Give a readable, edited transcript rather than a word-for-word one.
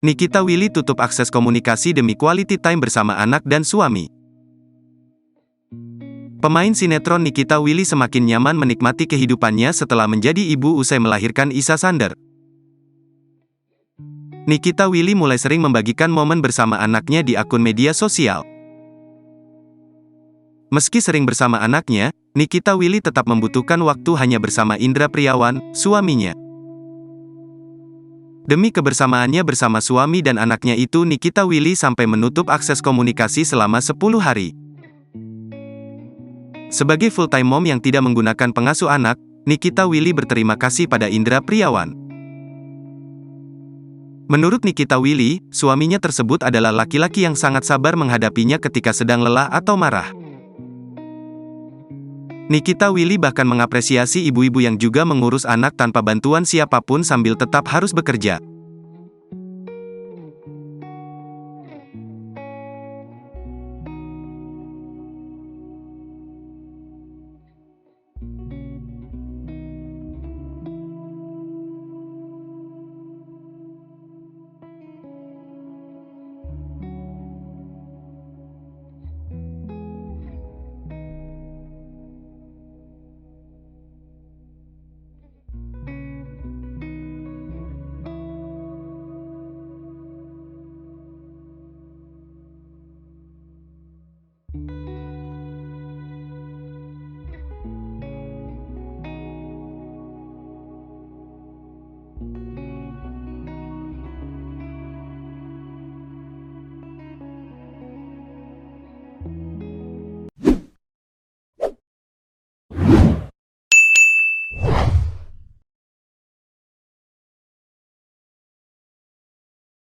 Nikita Willy tutup akses komunikasi demi quality time bersama anak dan suami. Pemain sinetron Nikita Willy semakin nyaman menikmati kehidupannya setelah menjadi ibu usai melahirkan Isa Sander. Nikita Willy mulai sering membagikan momen bersama anaknya di akun media sosial. Meski sering bersama anaknya, Nikita Willy tetap membutuhkan waktu hanya bersama Indra Priawan, suaminya. Demi kebersamaannya bersama suami dan anaknya itu, Nikita Willy sampai menutup akses komunikasi selama 10 hari. Sebagai full-time mom yang tidak menggunakan pengasuh anak, Nikita Willy berterima kasih pada Indra Priawan. Menurut Nikita Willy, suaminya tersebut adalah laki-laki yang sangat sabar menghadapinya ketika sedang lelah atau marah. Nikita Willy bahkan mengapresiasi ibu-ibu yang juga mengurus anak tanpa bantuan siapapun sambil tetap harus bekerja.